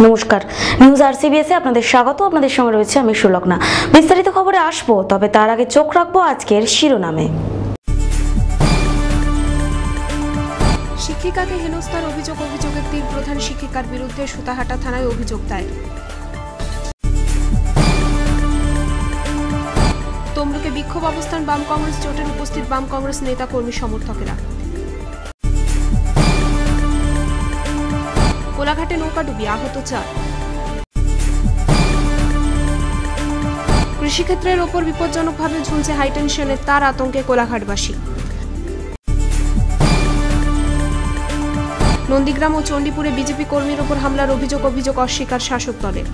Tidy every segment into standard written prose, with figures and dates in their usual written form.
নমস্কার, নিউজ আরসিবিএস এ আপনাদের স্বাগত। আপনাদের সঙ্গে রয়েছে আমি সুলগ্না। বিস্তারিত খবরে আসবো, তবে তার আগে চোখ রাখবো আজকের শিরোনামে। শিক্ষিকাকে হেনস্থার অভিযোগের তীর প্রধান শিক্ষিকার বিরুদ্ধে সুতাহাটা থানায় অভিযোগ দায়ের। তমলুকে বিক্ষোভ অবস্থান বাম কংগ্রেস জোটের, উপস্থিত বাম কংগ্রেস নেতা কর্মী সমর্থকেরা। কোলাঘাটে নৌকাডুবি, আহত 4। কৃষিক্ষেত্রের ওপর বিপজ্জনকভাবে ঝুলছে হাইটেনশনের তার, আতঙ্কে কোলাঘাটবাসী। নন্দীগ্রাম ও চণ্ডীপুরে বিজেপি কর্মীর ওপর হামলার অভিযোগ অস্বীকার শাসক দলের।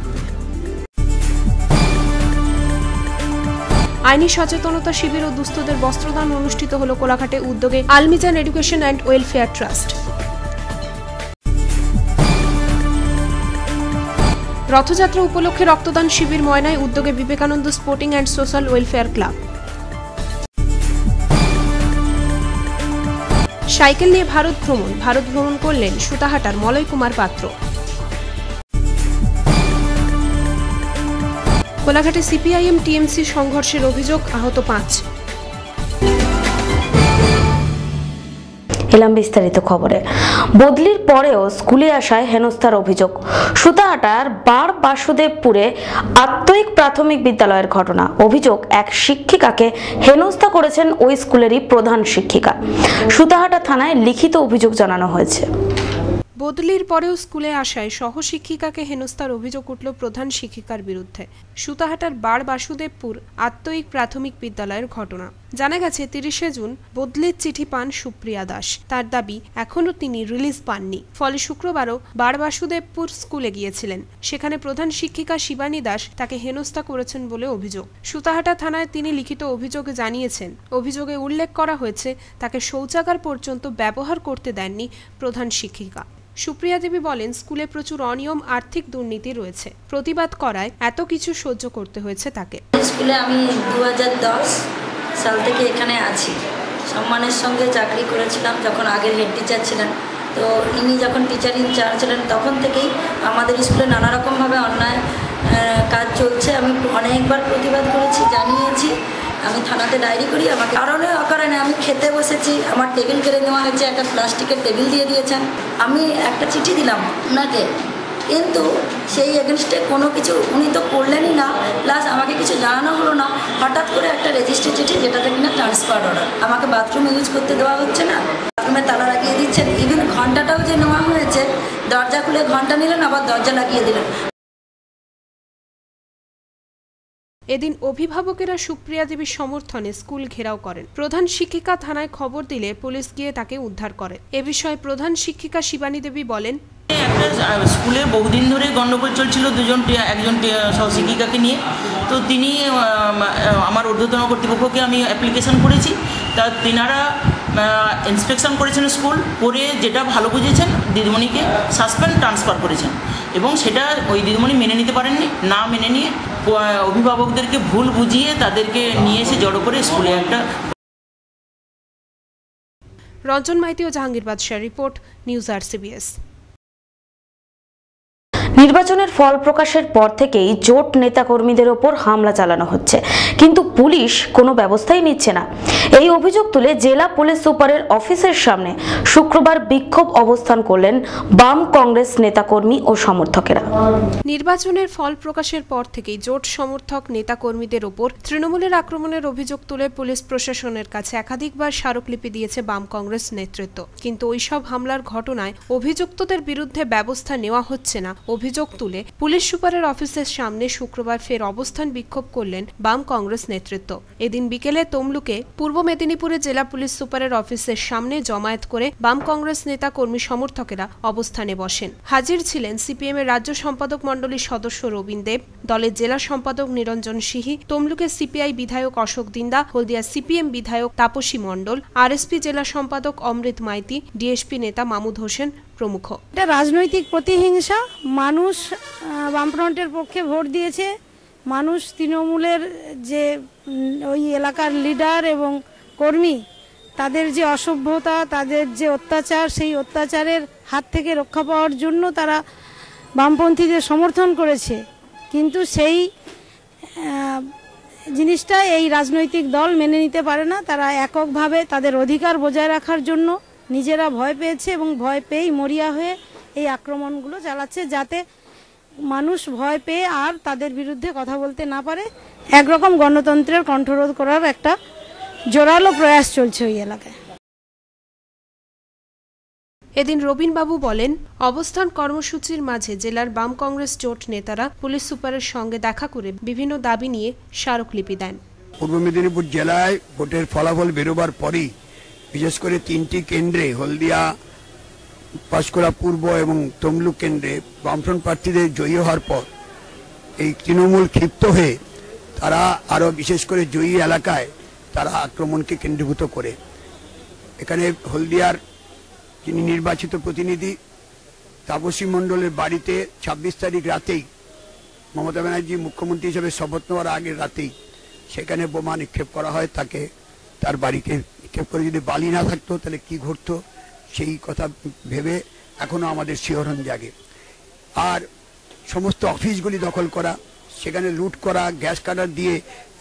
আইনি সচেতনতা শিবির ও দুস্থদের বস্ত্রদান অনুষ্ঠিত হল কোলাঘাটে উদ্যোগে Almizan education and welfare trust. Rathyatra উপলক্ষে রক্তদান শিবির ময়নায় উদ্যোগে Vivekananda sporting and social welfare club. Cycle নিয়ে ভারত ভ্রমণ করলেন সুতাহাটার মলয় কুমার পাত্র। কোলাঘাটে সিপিআইএম টিএমসি সংঘর্ষের অভিযোগ, আহত 5। এলাম বিস্তারিত খবরে। বদলির পরেও স্কুলে আসায় হেনস্থার অভিযোগ। সুতাহাটার বার বাসুদেবপুরে আত্ময়িক প্রাথমিক বিদ্যালয়ের ঘটনা। অভিযোগ, এক শিক্ষিকাকে হেনস্থা করেছেন ওই স্কুলেরই প্রধান শিক্ষিকা। সুতাহাটা থানায় লিখিত অভিযোগ জানানো হয়েছে। বদলির পরেও স্কুলে আসায় সহশিক্ষিকাকে হেনস্থার অভিযোগ উঠল প্রধান শিক্ষিকার বিরুদ্ধে। সুতাহাটার বার বাসুদেবপুর আত্ময়িক প্রাথমিক বিদ্যালয়ের ঘটনা। জানা গেছে 30শে জুন বদলির চিঠি পান সুপ্রিয়া দাস। তার দাবি, এখনও তিনি রিলিজ পাননি। ফলে শুক্রবারও বার বাসুদেবপুর স্কুলে গিয়েছিলেন। সেখানে প্রধান শিক্ষিকা শিবানী দাস তাকে হেনস্থা করেছেন বলে অভিযোগ। সুতাহাটা থানায় তিনি লিখিত অভিযোগ জানিয়েছেন। অভিযোগে উল্লেখ করা হয়েছে, তাকে শৌচাগার পর্যন্ত ব্যবহার করতে দেননি প্রধান শিক্ষিকা। সুপ্রিয়া দেবী বলেন, স্কুলে প্রচুর অনিয়ম, আর্থিক দুর্নীতি রয়েছে। প্রতিবাদ করায় এত কিছু সহ্য করতে হয়েছে তাকে। স্কুলে আমি 2010 সাল থেকে এখানে আছি। সম্মানের সঙ্গে চাকরি করেছিলাম যখন আগের হেড টিচার ছিলেন। তো ইনি যখন টিচার ইনচার্জ ছিলেন তখন থেকেই আমাদের স্কুলে নানা রকমভাবে অন্যায় কাজ চলছে। আমি অনেকবার প্রতিবাদ করেছি, জানিয়েছি। আমি থানাতে ডায়েরি করি। আমাকে কারণে অকারণে আমি খেতে বসেছি, আমার টেবিল কেড়ে নেওয়া হয়েছে, একটা প্লাস্টিকের টেবিল দিয়ে দিয়েছেন। আমি একটা চিঠি দিলাম ওনাকে, কিন্তু সেই এগেনস্টে কোনো কিছু উনি তো করলেনই না, প্লাস আমাকে কিছু জানানো হলো না। হঠাৎ করে একটা রেজিস্ট্রি চিঠি, যেটাতে কিনা ট্রান্সফার অর্ডার। আমাকে বাথরুম ইউজ করতে দেওয়া হচ্ছে না, বাথরুমে তালা লাগিয়ে দিচ্ছেন। ইভেন ঘন্টাটাও যে নেওয়া হয়েছে, দরজা খুলে ঘন্টা নিলেন, আবার দরজা লাগিয়ে দিলেন। এদিন অভিভাবকেরা সুপ্রিয়া দেবীর সমর্থনে স্কুল ঘেরাও করেন। প্রধান শিক্ষিকা থানায় খবর দিলে পুলিশ গিয়ে তাকে উদ্ধার করে। এ বিষয়ে প্রধান শিক্ষিকা শিবানী দেবী বলেন, একটা স্কুলে বহুদিন ধরে গণ্ডগোল চলছিল একজন সহশিক্ষিকাকে নিয়ে। তো তিনি আমার ঊর্ধ্বতন কর্তৃপক্ষকে আমি অ্যাপ্লিকেশন করেছি। তা তিনারা ইন্সপেকশন করেছেন, স্কুল করে যেটা ভালো বুঝেছেন দিদিমণিকে সাসপেন্ড ট্রান্সফার করেছেন, এবং সেটা ওই দিদিমণি মেনে নিতে পারেননি। না মেনে নিয়ে অভিভাবকদেরকে ভুল বুঝিয়ে তাদেরকে নিয়ে এসে জড়ো করে স্কুলে একটা। রঞ্জন মাইতি ও জাহাঙ্গীর বাদশাহ রিপোর্ট, নিউজ আরসিবিএস। নির্বাচনের ফল প্রকাশের পর থেকেই জোট নেতাকর্মীদের ওপর হামলা চালানো হচ্ছে, কিন্তু পুলিশ কোনো ব্যবস্থাই নিচ্ছে না। এই অভিযোগ তুলে জেলা পুলিশ সুপারের অফিসের সামনে শুক্রবার বিক্ষোভ অবস্থান করলেন বাম কংগ্রেস নেতাকর্মী ও সমর্থকেরা। নির্বাচনের ফল প্রকাশের পর থেকেই জোট সমর্থক নেতাকর্মীদের ওপর তৃণমূলের আক্রমণের অভিযোগ তুলে পুলিশ প্রশাসনের কাছে একাধিকবার স্মারকলিপি দিয়েছে বাম কংগ্রেস নেতৃত্ব। কিন্তু ওইসব হামলার ঘটনায় অভিযুক্তদের বিরুদ্ধে ব্যবস্থা নেওয়া হচ্ছে না। অভিযোগ তুলে পুলিশ সুপারের অফিসের সামনে শুক্রবার ফের অবস্থান বিক্ষোভ করলেন বাম কংগ্রেস নেতৃত্ব। এদিন বিকেলে তমলুকে পূর্ব মেদিনীপুরে জেলা পুলিশ সুপারের অফিসের সামনে জমায়েত করে বাম কংগ্রেস নেতা কর্মী সমর্থকেরা অবস্থানে বসেন। হাজির ছিলেন সিপিএম এর রাজ্য সম্পাদক মণ্ডলীর সদস্য রবীন দেব, দলের জেলা সম্পাদক নিরঞ্জন সিহি, তমলুকের সিপিআই বিধায়ক অশোক দিন্দা, হলদিয়া সিপিএম বিধায়ক তাপসী মণ্ডল, আরএসপি জেলা সম্পাদক অমৃত মাইতি, ডিএসপি নেতা মামুদ হোসেন প্রমুখ। এটা রাজনৈতিক প্রতিহিংসা। মানুষ বামফ্রন্টের পক্ষে ভোট দিয়েছে। মানুষ তৃণমূলের যে ওই এলাকার লিডার এবং কর্মী, তাদের যে অসভ্যতা, তাদের যে অত্যাচার, সেই অত্যাচারের হাত থেকে রক্ষা পাওয়ার জন্য তারা বামপন্থীদের সমর্থন করেছে, কিন্তু সেই জিনিসটা এই রাজনৈতিক দল মেনে নিতে পারে না। তারা এককভাবে তাদের অধিকার বজায় রাখার জন্য নিজেরা ভয় পেয়েছে এবং ভয় পেয়েই মরিয়া হয়ে এই আক্রমণগুলো চালাচ্ছে, যাতে মানুষ ভয় পেয়ে আর তাদের বিরুদ্ধে কথা বলতে না পারে। একরকম গণতন্ত্রের কণ্ঠরোধ করার একটা জোরালো প্রয়াস চলছে ওই এলাকায়। এদিন রবীনবাবু বলেন, অবস্থান কর্মসূচির মাঝে জেলার বাম কংগ্রেস জোট নেতারা পুলিশ সুপারের সঙ্গে দেখা করে বিভিন্ন দাবি নিয়ে স্মারকলিপি দেন। পূর্ব মেদিনীপুর জেলায় ভোটের ফলাফল বেরোবার পরেই বিশেষ করে 3টি কেন্দ্রে, হলদিয়া, পাঁশকুড়া পূর্ব এবং তমলুক কেন্দ্রে বামফ্রন্ট প্রার্থীদের জয়ী হওয়ার পর এই তৃণমূল ক্ষিপ্ত হয়ে তারা আরো বিশেষ করে জয়ী এলাকায় তারা আক্রমণকে কেন্দ্রীভূত করে, এখানে হলদিয়ার যিনি নির্বাচিত প্রতিনিধি তাপসী মণ্ডলের বাড়িতে 26 তারিখ রাতেই মমতা ব্যানার্জি মুখ্যমন্ত্রী হিসেবে শপথ নেওয়ার আগের রাতেই সেখানে বোমা নিক্ষেপ করা হয়। তাকে তার বাড়িকে নিক্ষেপ করে যদি বালি না থাকতো তাহলে কি ঘটতো সেই কথা ভেবে এখনো আমাদের শিহরণ জাগে। আর সমস্ত অফিসগুলি দখল করা, সেখানে লুট করা, গ্যাস কাটার দিয়ে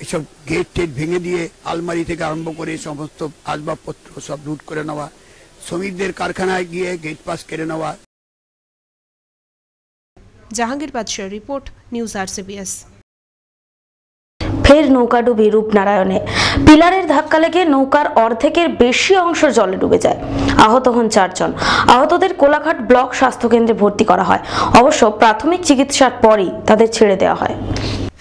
এসব গেট টেট ভেঙে দিয়ে আলমারি থেকে আরম্ভ করে সমস্ত আসবাবপত্র সব লুট করে নেওয়া, শ্রমিকদের কারখানায় গিয়ে গেট পাস কেড়ে নেওয়া। জাহাঙ্গীর বাদশাহ রিপোর্ট, নিউজ RCBS। ফের নৌকাডুবি রূপনারায়ণে। পিলারের ধাক্কা লেগে নৌকার অর্ধেকের বেশি অংশ জলে ডুবে যায়। আহত হন 4 জন। আহতদের কোলাঘাট ব্লক স্বাস্থ্যকেন্দ্রে ভর্তি করা হয়। অবশ্য প্রাথমিক চিকিৎসার পরই তাদের ছেড়ে দেওয়া হয়।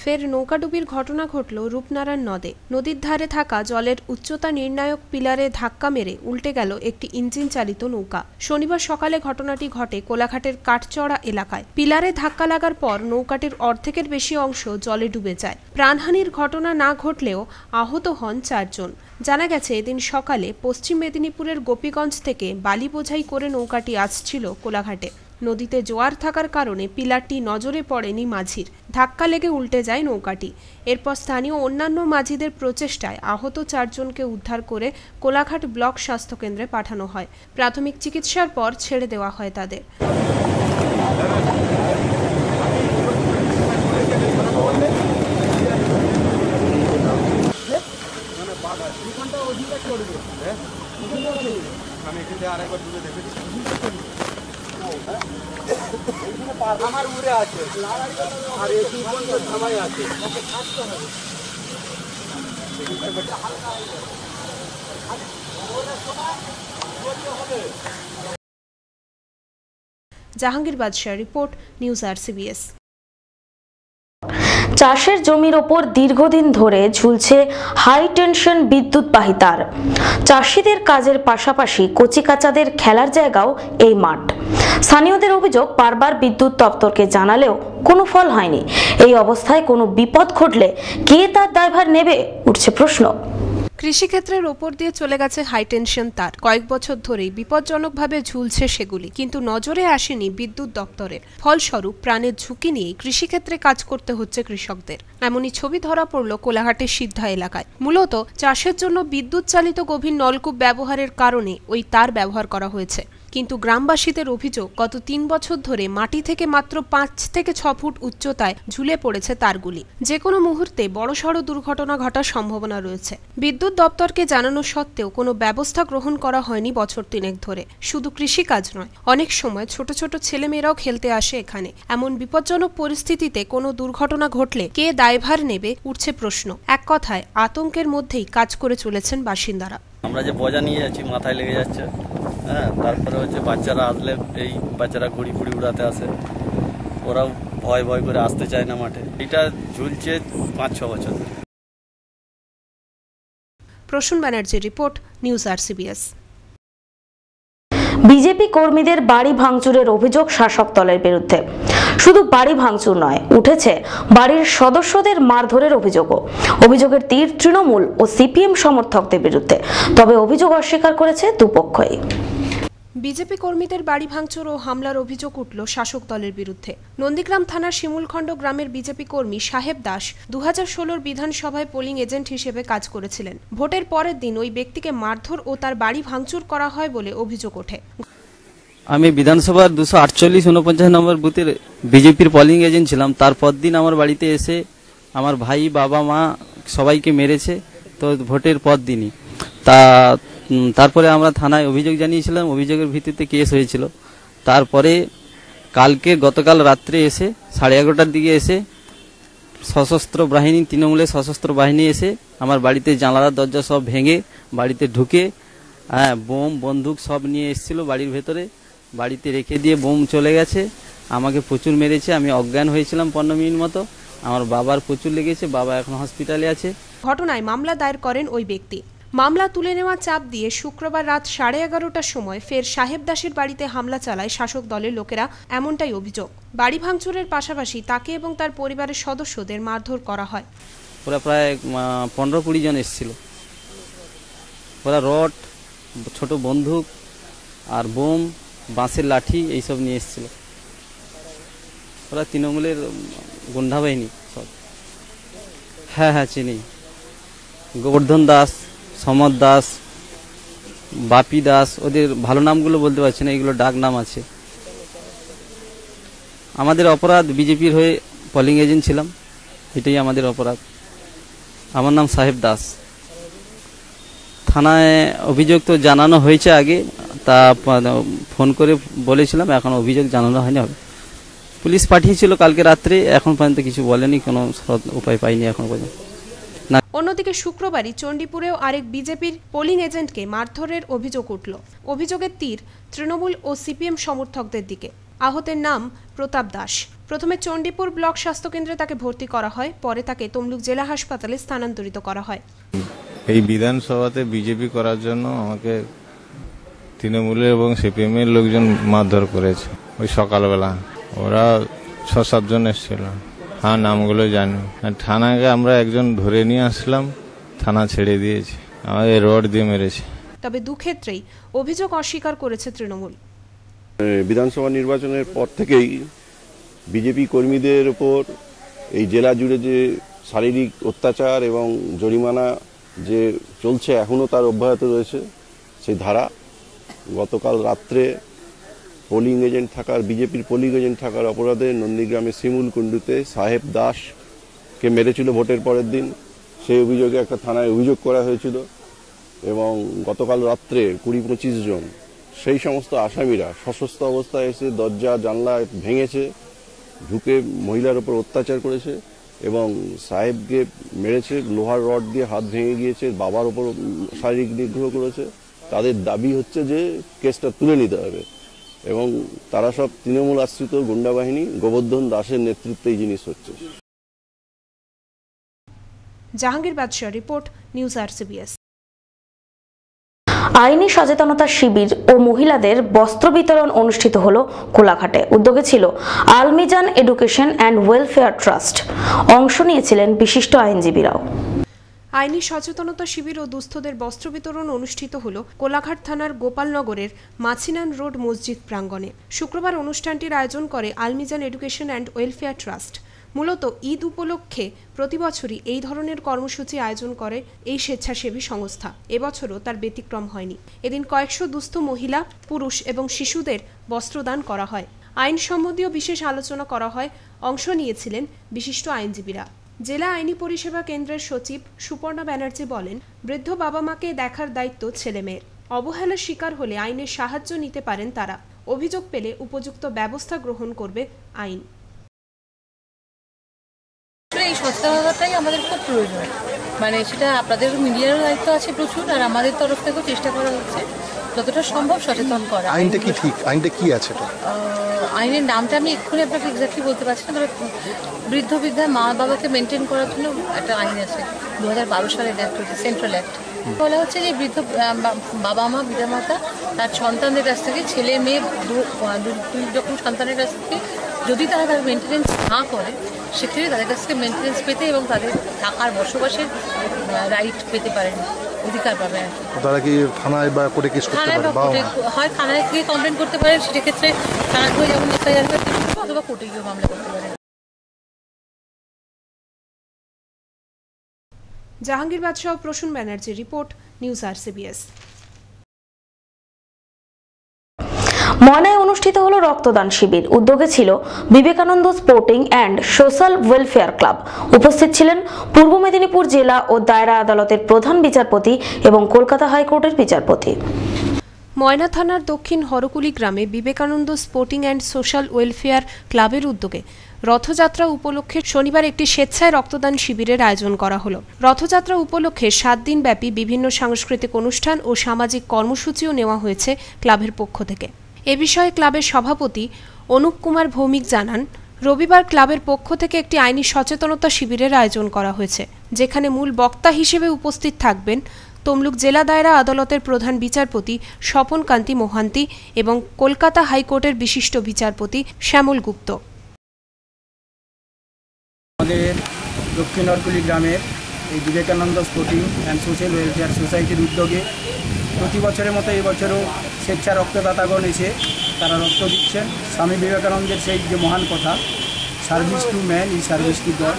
ফের নৌকাডুবির ঘটনা ঘটল রূপনারায়ণ নদে। নদীর ধারে থাকা জলের উচ্চতা নির্ণায়ক পিলারে ধাক্কা মেরে উল্টে গেল একটি ইঞ্জিন চালিত নৌকা। শনিবার সকালে ঘটনাটি ঘটে কোলাঘাটের কাঠচড়া এলাকায়। পিলারে ধাক্কা লাগার পর নৌকাটির অর্ধেকের বেশি অংশ জলে ডুবে যায়। প্রাণহানির ঘটনা না ঘটলেও আহত হন 4 জন। জানা গেছে, এদিন সকালে পশ্চিম মেদিনীপুরের গোপীগঞ্জ থেকে বালি বোঝাই করে নৌকাটি আসছিল কোলাঘাটে। নদীতে জোয়ার থাকার কারণে পিলারটি নজরে পড়েনি মাঝির। ধাক্কা লেগে উল্টে যায় নৌকাটি। এরপর স্থানীয় অন্যান্য মাঝিদের প্রচেষ্টায় আহত 4 জনকে উদ্ধার করে কোলাঘাট ব্লক স্বাস্থ্যকেন্দ্রে পাঠানো হয়। প্রাথমিক চিকিৎসার পর ছেড়ে দেওয়া হয় তাদের। আমার উড়ে আছে আর এসি পর্যন্ত থামাই আছে। জাহাঙ্গীর বাদশাহ রিপোর্ট, নিউজ RCBS। চাষের জমির ওপর দীর্ঘদিন ধরে ঝুলছে হাই টেনশন বিদ্যুৎবাহী তার। চাষিদের কাজের পাশাপাশি কচিকাচাদের খেলার জায়গাও এই মাঠ। স্থানীয়দের অভিযোগ, বারবার বিদ্যুৎ দপ্তরকে জানালেও কোনো ফল হয়নি। এই অবস্থায় কোনো বিপদ ঘটলে কে তার দায়ভার নেবে, উঠছে প্রশ্ন। কৃষিক্ষেত্রের ওপর দিয়ে চলে গেছে হাইটেনশন তার। কয়েক বছর ধরেই বিপজ্জনকভাবে ঝুলছে সেগুলি, কিন্তু নজরে আসেনি বিদ্যুৎ দপ্তরের। ফলস্বরূপ প্রাণের ঝুঁকি নিয়ে কৃষিক্ষেত্রে কাজ করতে হচ্ছে কৃষকদের। এমনই ছবি ধরা পড়ল কোলাঘাটের সিদ্ধা এলাকায়। মূলত চাষের জন্য বিদ্যুৎ চালিত গভীর নলকূপ ব্যবহারের কারণে ওই তার ব্যবহার করা হয়েছে। কিন্তু গ্রামবাসীদের অভিযোগ, গত 3 বছর ধরে মাটি থেকে মাত্র 5 থেকে 6 ফুট উচ্চতায় ঝুলে পড়েছে তারগুলি। যে কোনো মুহূর্তে বড়সড় দুর্ঘটনা ঘটার সম্ভাবনা রয়েছে। বিদ্যুৎ দপ্তরকে জানানো সত্ত্বেও কোনো ব্যবস্থা গ্রহণ করা হয়নি বছর 3 ধরে। শুধু কৃষিকাজ নয়, অনেক সময় ছোট ছোট ছেলেমেয়েরাও খেলতে আসে এখানে। এমন বিপজ্জনক পরিস্থিতিতে কোনো দুর্ঘটনা ঘটলে কে দায়ভার নেবে, উঠছে প্রশ্ন। এক কথায় আতঙ্কের মধ্যেই কাজ করে চলেছেন বাসিন্দারা। আমরা যে বোঝা নিয়ে যাচ্ছি মাথায় লেগে যাচ্ছে, হ্যাঁ, তারপরে হচ্ছে বাচ্চারা আসলে এই বাচ্চারা ঘুড়ি ফুড়ি উড়াতে আসে, ওরাও ভয় ভয় করে আসতে চায় না মাঠে। এটা ঝুলছে 5-6 বছর। প্রসূন ব্যানার্জির রিপোর্ট, নিউজ RCBS। বিজেপি কর্মীদের বাড়ি ভাঙচুরের অভিযোগ শাসক দলের বিরুদ্ধে। শুধু বাড়ি ভাঙচুর নয়, উঠেছে বাড়ির সদস্যদের মারধরের অভিযোগও। অভিযোগের তীর তৃণমূল ও CPM সমর্থকদের বিরুদ্ধে, তবে অভিযোগ অস্বীকার করেছে দুপক্ষই। বিজেপি কর্মীদের বাড়ি ভাঙচুর ও হামলার অভিযোগ উঠল শাসক দলের বিরুদ্ধে। নন্দীগ্রাম থানার শিমুলখণ্ড গ্রামের বিজেপি কর্মী সাহেব দাস 2016 বিধানসভায় পোলিং এজেন্ট হিসেবে কাজ করেছিলেন। ভোটের পরের দিন ওই ব্যক্তিকে মারধর ও তার বাড়ি ভাঙচুর করা হয় বলে অভিযোগ ওঠে। আমি বিধানসভার 248-49 নম্বর বুথের বিজেপির পোলিং এজেন্ট ছিলাম। তারপর দিন আমার বাড়িতে এসে আমার ভাই, বাবা, মা সবাইকে মেরেছে। তো ভোটের পর দিনই তারপরে আমরা থানায় অভিযোগ জানিয়েছিলাম, অভিযোগের ভিত্তিতে কেস হয়েছিল। তারপরে গতকাল রাত্রে এসে 11:30টার দিকে এসে সশস্ত্র বাহিনী, তৃণমূলের সশস্ত্র বাহিনী এসে আমার বাড়িতে জানালা দরজা সব ভেঙে বাড়িতে ঢুকে বোম, বন্দুক সব নিয়ে এসেছিল বাড়ির ভেতরে, বাড়িতে রেখে দিয়ে বোম চলে গেছে। আমাকে প্রচুর মেরেছে, আমি অজ্ঞান হয়েছিলাম 15 মিনিট মতো। আমার বাবার প্রচুর লেগেছে, বাবা এখন হসপিটালে আছে। ঘটনায় মামলা দায়ের করেন ওই ব্যক্তি। মামলা তুলে নেওয়া চাপ দিয়ে শুক্রবার রাত 11:30টার সময় ফের সাহেব দাসের বাড়িতে হামলা চালায় শাসক দলের লোকেরা, এমনটাই অভিযোগ। বাড়ি ভাঙচুরের পাশাপাশি তাকে এবং তার পরিবারের সদস্যদের মারধর করা হয়। ওরা প্রায় 15-20 জন এসেছিল। ওরা রড, ছোট বন্দুক আর বোম, বাঁশের লাঠি এইসব নিয়ে এসেছিল। ওরা তৃণমূলের গুন্ডা বাহিনী সব। হ্যাঁ চিনি। গোবর্ধন দাস, সমর দাস, বাপি দাস, ওদের ভালো নামগুলো বলতে পারছি না, এগুলো ডাক নাম আছে। আমাদের অপরাধ, বিজেপির হয়ে পোলিং এজেন্ট ছিলাম, এটাই আমাদের অপরাধ। আমার নাম সাহেব দাস। থানায় অভিযোগ তো জানানো হয়েছে আগে, তা ফোন করে বলেছিলাম, এখন অভিযোগ জানানো হয়নি। হবে পুলিশ পাঠিয়েছিল কালকে রাত্রে, এখন পর্যন্ত কিছু বলেনি, কোনো উপায় পাইনি এখন পর্যন্ত। অন্যদিকে শুক্রবারই চণ্ডীপুরেও আরেক বিজেপির পোলিং এজেন্টকে মারধরের অভিযোগ উঠল। অভিযোগের তীর তৃণমূল ও সিপিএম সমর্থকদের দিকে। আহতের নাম প্রতাপ দাস। প্রথমে চণ্ডীপুর ব্লক স্বাস্থ্যকেন্দ্রে তাকে ভর্তি করা হয়, পরে তাকে তমলুক জেলা হাসপাতালে স্থানান্তরিত করা হয়। এই বিধানসভাতে বিজেপি করার জন্য আমাকে তৃণমূলের এবং সিপিএম এর লোকজন মারধর করেছে। ওই সকালবেলা ওরা 6-7 জন এসেছিল। হ্যাঁ, নামগুলো জানি। থানাকে আমরা একজন ধরে নিয়ে আসলাম, থানা ছেড়ে দিয়েছে, আমাদের রড দিয়ে মেরেছে। তবে দুক্ষেত্রেই অভিযোগ অস্বীকার করেছে তৃণমূল। বিধানসভা নির্বাচনের পর থেকেই বিজেপি কর্মীদের উপর এই জেলা জুড়ে যে শারীরিক অত্যাচার এবং জরিমানা যে চলছে, এখনও তার অব্যাহত রয়েছে সেই ধারা। গতকাল রাত্রে পোলিং এজেন্ট থাকার, বিজেপির পোলিং এজেন্ট থাকার অপরাধে নন্দীগ্রামে শিমুলকুণ্ডুতে সাহেব দাসকে মেরেছিল ভোটের পরের দিন। সেই অভিযোগে একটা থানায় অভিযোগ করা হয়েছিল এবং গতকাল রাত্রে 20-25 জন সেই সমস্ত আসামিরা সশস্ত্র অবস্থায় এসে দরজা জানলা ভেঙেছে, ঢুকে মহিলার উপর অত্যাচার করেছে এবং সাহেবকে মেরেছে, লোহার রড দিয়ে হাত ভেঙে গিয়েছে, বাবার উপর শারীরিক নিগ্রহ করেছে। তাদের দাবি হচ্ছে যে কেসটা তুলে নিতে হবে এবং তারা সব তৃণমূল আশ্রিত গুন্ডা বাহিনী, গোবর্ধন দাসের নেতৃত্বে এই জিনিস হচ্ছে। জাহাঙ্গীর বাদশাহ রিপোর্ট, নিউজ RCBS। আইনি সচেতনতা শিবির ও মহিলাদের বস্ত্র বিতরণ অনুষ্ঠিত হলো কোলাঘাটে। উদ্যোগে ছিল আলমিজান এডুকেশন অ্যান্ড ওয়েলফেয়ার ট্রাস্ট। অংশ নিয়েছিলেন বিশিষ্ট আইনজীবীরাও। আইনি সচেতনতা শিবির ও দুস্থদের বস্ত্র বিতরণ অনুষ্ঠিত হল কোলাঘাট থানার গোপালনগরের মাছিনান রোড মসজিদ প্রাঙ্গণে। শুক্রবার অনুষ্ঠানটির আয়োজন করে আলমিজান এডুকেশন অ্যান্ড ওয়েলফেয়ার ট্রাস্ট। মূলত ঈদ উপলক্ষে প্রতিবছরই এই ধরনের কর্মসূচি আয়োজন করে এই স্বেচ্ছাসেবী সংস্থা। এবছরও তার ব্যতিক্রম হয়নি। এদিন কয়েকশো দুস্থ মহিলা, পুরুষ এবং শিশুদের বস্ত্রদান করা হয়। আইন সম্বন্ধীয় বিশেষ আলোচনা করা হয়। অংশ নিয়েছিলেন বিশিষ্ট আইনজীবীরা। জেলা আইনি পরিষেবা কেন্দ্রের সচিব সুপর্ণা ব্যানার্জি বলেন, বৃদ্ধ বাবা মাকে দেখার দায়িত্ব ছেলেমেয়ের। অবহেলার শিকার হলে আইনের সাহায্য নিতে পারেন তারা। অভিযোগ পেলে উপযুক্ত ব্যবস্থা গ্রহণ করবে আইন। এই সচেতনতাটাই আমাদের খুব প্রয়োজন, মানে সেটা আপনাদের মিডিয়ারও দায়িত্ব আছে প্রচুর, আর আমাদের তরফ থেকেও চেষ্টা করা হচ্ছে যতটা সম্ভব সচেতন করা। আইনটা কি ঠিক? আইনটা কি আছে? আইনের নামটা আমি এক্ষুনি আপনাকে এক্স্যাক্টলি বলতে পারছি না, তবে বৃদ্ধ বৃদ্ধা মা বাবাকে মেনটেন করার জন্য একটা আইন আছে, 2012 সালের অ্যাক্ট হয়েছে, সেন্ট্রাল অ্যাক্ট। বলা হচ্ছে যে বৃদ্ধ বাবা মা, পিতামাতা তার সন্তানদের কাছ থেকে, ছেলে মেয়ে দুই রকম সন্তানের কাছ থেকে যদি তারা তার মেনটেনেন্স না করে, সেক্ষেত্রে তাদের কাছ থেকে মেনটেনেন্স পেতে এবং তাদের থাকার বসবাসের রাইট পেতে পারেন, অধিকার পাবে আর কি। তারা কি থানায় বা কোর্টে কেস করতে পারে? হয় থানায় গিয়ে কমপ্লেন করতে পারে, সেক্ষেত্রে থানায় গিয়ে যেমন এফআইআর করতে পারে, অথবা কোর্টে গিয়ে মামলা করতে পারে। জাহাঙ্গীর বাদশাহ, Prasun Banerjee report, news RCBS। ময়নায় অনুষ্ঠিত হলো রক্তদান শিবির। উদ্যোগে ছিল Vivekananda sporting and social welfare club. উপস্থিত ছিলেন পূর্ব মেদিনীপুর জেলা ও দায়রা আদালতের প্রধান বিচারপতি এবং কলকাতা হাইকোর্টের বিচারপতি। ময়না থানার দক্ষিণ হরকুলি গ্রামে Vivekananda sporting and social welfare ক্লাবের উদ্যোগে রথযাত্রা উপলক্ষে শনিবার একটি স্বেচ্ছায় রক্তদান শিবিরের আয়োজন করা হলো। রথযাত্রা উপলক্ষে 7 দিন ব্যাপী বিভিন্ন সাংস্কৃতিক অনুষ্ঠান ও সামাজিক কর্মসূচিও নেওয়া হয়েছে ক্লাবের পক্ষ থেকে। এ বিষয়ে ক্লাবের সভাপতি অনুপ কুমার ভৌমিক জানান, রবিবার ক্লাবের পক্ষ থেকে একটি আইনি সচেতনতা শিবিরের আয়োজন করা হয়েছে, যেখানে মূল বক্তা হিসেবে উপস্থিত থাকবেন তমলুক জেলা দায়রা আদালতের প্রধান বিচারপতি স্বপন কান্তি মোহান্তি এবং কলকাতা হাইকোর্টের বিশিষ্ট বিচারপতি শ্যামল গুপ্ত। আমাদের দক্ষিণ হরকুলি গ্রামের এই Vivekananda sporting and social welfare সোসাইটির উদ্যোগে প্রতি বছরের মতো এবছরও স্বেচ্ছা রক্তদাতাগণ এসে তারা রক্ত দিচ্ছেন। স্বামী বিবেকানন্দের সেই যে মহান কথা, service to man is service to god,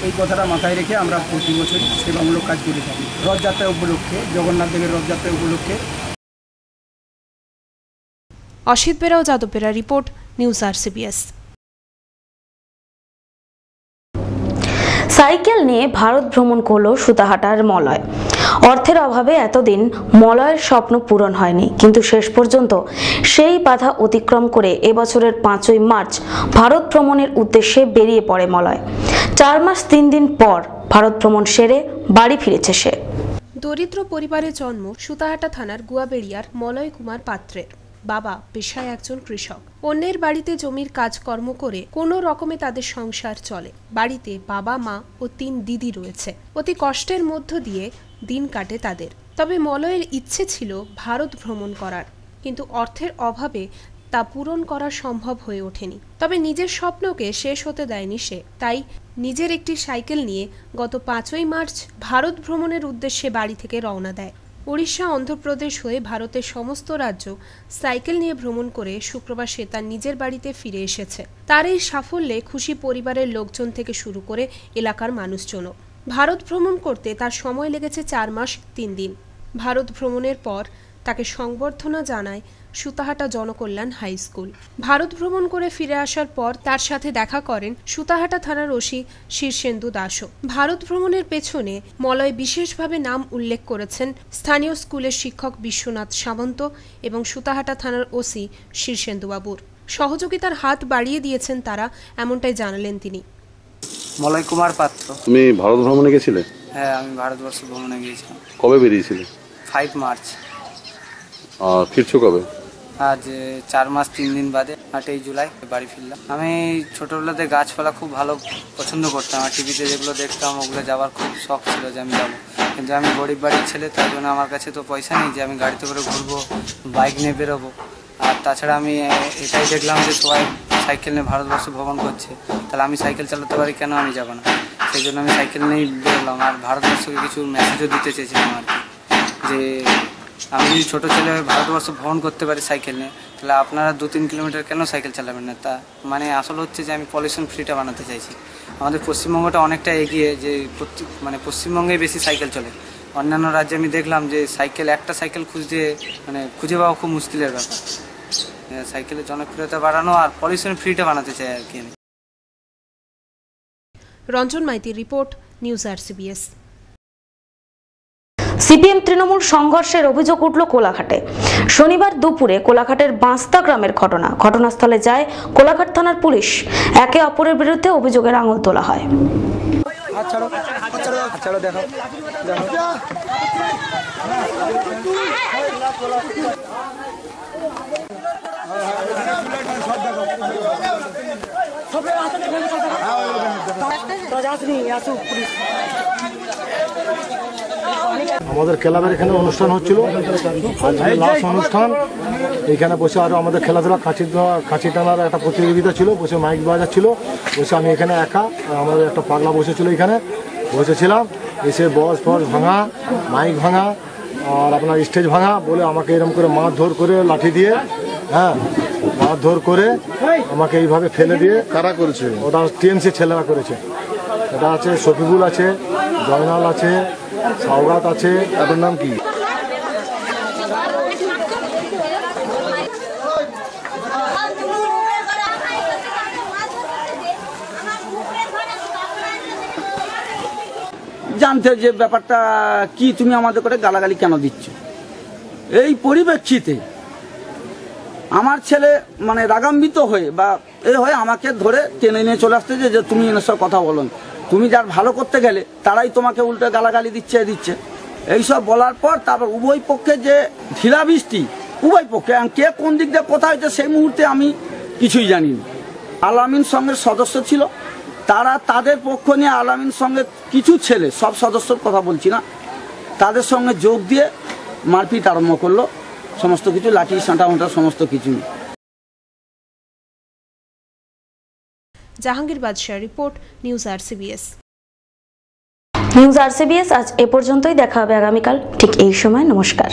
এই কথাটা মাথায় রেখে আমরা প্রতি বছরই সেবামূলক কাজ করে থাকি। রথযাত্রা উপলক্ষে, জগন্নাথ দেবের রথযাত্রা উপলক্ষে। অসিত বেরা ও যাদব Bera report, news RCBS। Cycle নিয়ে ভারত ভ্রমণ করল সুতাহাটার মলয়। অর্থের অভাবে এতদিন মলয়ের স্বপ্ন পূরণ হয়নি, কিন্তু শেষ পর্যন্ত সেই বাধা অতিক্রম করে এবছরের 5ই মার্চ ভারত ভ্রমণের উদ্দেশ্যে বেরিয়ে পড়ে মলয়। 4 মাস 3 দিন পর ভারত ভ্রমণ সেরে বাড়ি ফিরেছে সে। দরিদ্র পরিবারে জন্ম সুতাহাটা থানার গুয়াবেড়িয়ার মলয় কুমার পাত্রের। বাবা পেশায় একজন কৃষক। অন্যের বাড়িতে জমির কাজকর্ম করে কোনো রকমে তাদের সংসার চলে। বাড়িতে বাবা, মা ও 3 দিদি রয়েছে। অতি কষ্টের মধ্য দিয়ে দিন কাটে তাদের। তবে মলয়ের ইচ্ছে ছিল ভারত ভ্রমণ করার, কিন্তু অর্থের অভাবে তা পূরণ করা সম্ভব হয়ে ওঠেনি। তবে নিজের স্বপ্নকে শেষ হতে দেয়নি সে। তাই নিজের একটি সাইকেল নিয়ে গত 5ই মার্চ ভারত ভ্রমণের উদ্দেশ্যে বাড়ি থেকে রওনা দেয়। উড়িষ্যা, অন্ধ্রপ্রদেশ হয়ে ভারতের সমস্ত রাজ্য সাইকেল নিয়ে ভ্রমণ করে শুক্রবার সে তার নিজের বাড়িতে ফিরে এসেছে। তার এই সাফল্যে খুশি পরিবারের লোকজন থেকে শুরু করে এলাকার মানুষজনও। ভারত ভ্রমণ করতে তার সময় লেগেছে 4 মাস 3 দিন। ভারত ভ্রমণের পর তাকে সংবর্ধনা জানায় সুতাহাটা জনকল্যাণ হাই স্কুল। ভারত ভ্রমণ করে ফিরে আসার পর তার সাথে দেখা করেন সুতাহাটা থানার ওসি শীর্ষেন্দু দাসও। ভারত ভ্রমণের পেছনে মলয় বিশেষভাবে নাম উল্লেখ করেছেন স্থানীয় স্কুলের শিক্ষক বিশ্বনাথ সামন্ত এবং সুতাহাটা থানার ওসি শীর্ষেন্দু বাবুর। সহযোগিতার হাত বাড়িয়ে দিয়েছেন তারা, এমনটাই জানালেন তিনি। মলয় কুমার পাত্র। তুমি ভারত ভ্রমণে গেছিলে? হ্যাঁ, আমি ভারতবর্ষ ভ্রমণে গিয়েছিলাম। কবে বেরিয়েছিলে? 5 মার্চ। আর ফিরছো কবে? আজ 4 মাস 3 দিন বাদে 8ই জুলাই বাড়ি ফিরলাম। আমি ছোটোবেলাতে গাছপালা খুব ভালো পছন্দ করতাম, আর টিভিতে যেগুলো দেখতাম ওগুলো যাওয়ার খুব শখ ছিল যে আমি যাবো, কিন্তু আমি গরিব বাড়ির ছেলে, তার জন্য আমার কাছে তো পয়সা নেই যে আমি গাড়িতে করে ঘুরবো, বাইক নিয়ে বেরোবো। আর তাছাড়া আমি এটাই দেখলাম যে সবাই সাইকেল নিয়ে ভারতবর্ষ ভ্রমণ করছে, তাহলে আমি সাইকেল চালাতে পারি, কেন আমি যাবো না? সেই জন্য আমি সাইকেল নিয়েই বেরোলাম। আর ভারতবর্ষকে কিছু মেসেজও দিতে চেয়েছিলাম আর কি, যে আমি যদি ছোটো ছেলে ভারতবর্ষ ভ্রমণ করতে পারি সাইকেল নিয়ে, তাহলে আপনারা 2-3 কিলোমিটার কেন সাইকেল চালাবেন না? তা মানে আসল হচ্ছে যে আমি পলিউশন ফ্রিটা বানাতে চাইছি। আমাদের পশ্চিমবঙ্গটা অনেকটা এগিয়ে, যে মানে পশ্চিমবঙ্গেই বেশি সাইকেল চলে। অন্যান্য রাজ্যে আমি দেখলাম যে একটা সাইকেল খুঁজে পাওয়া খুব মুশকিলের ব্যাপার। সাইকেলের জনপ্রিয়তা বাড়ানো আর পলিউশন ফ্রিটা বানাতে চাই আর কি। রঞ্জন মাইতির report, news RCBS। CPM Trinamool সংঘর্ষের অভিযোগ উঠল কোলাঘাটে। শনিবার দুপুরে কোলাঘাটের বাঁস্তা গ্রামের ঘটনা। ঘটনাস্থলে যায় কোলাঘাট থানার পুলিশ। একে অপরের বিরুদ্ধে অভিযোগের আঙুল তোলা হয়। আমাদের ক্লাবের এখানে অনুষ্ঠান হচ্ছিল, লাস্ট অনুষ্ঠান। এইখানে বসে আরও আমাদের খেলাধুলা কাঁচি টানার একটা প্রতিযোগিতা ছিল, বসে মাইক বাজাচ্ছিল। বসে আমি এখানে একা, আমাদের একটা পাগলা বসেছিল, এখানে বসেছিলাম। এসে বস ভাঙা, মাইক ভাঙা আর আপনার স্টেজ ভাঙা বলে আমাকে এরকম করে মারধর করে লাঠি দিয়ে, হ্যাঁ মারধর করে আমাকে এইভাবে ফেলে দিয়ে। কারা করেছে? ওটা টিএমসি ছেলেরা করেছে। এটা আছে শফিকুল আছে, জয়নাল আছে, সওগাত আছে। তাদের নাম কি? জানতে যে ব্যাপারটা কি, তুমি আমাদের করে গালাগালি কেন দিচ্ছ। এই পরিপ্রেক্ষিতে আমার ছেলে মানে রাগান্বিত হয়ে বা হয়ে আমাকে ধরে টেনে নিয়ে চলে আসতে যে তুমি এনার সব কথা বলো, তুমি যার ভালো করতে গেলে তারাই তোমাকে উল্টে গালাগালি দিচ্ছে। এইসব বলার পর তারপর উভয় পক্ষে যে ঢিলাবৃষ্টি, উভয় পক্ষে কে কোন দিক দিয়ে কথা হয়েছে সেই মুহূর্তে আমি কিছুই জানি না। আলামিন সঙ্গের সদস্য ছিল, তারা তাদের পক্ষ নিয়ে আলামিন সঙ্গে কিছু ছেলে, সব সদস্যর কথা বলছি না, তাদের সঙ্গে যোগ দিয়ে মারপিট আরম্ভ করলো, সমস্ত কিছু লাঠি সাঁটা মোটা সমস্ত কিছু। জাহাঙ্গীর বাদশাহ report, news RCBS। News RCBS আজ এ পর্যন্তই, দেখা হবে আগামীকাল ঠিক এই সময়। নমস্কার।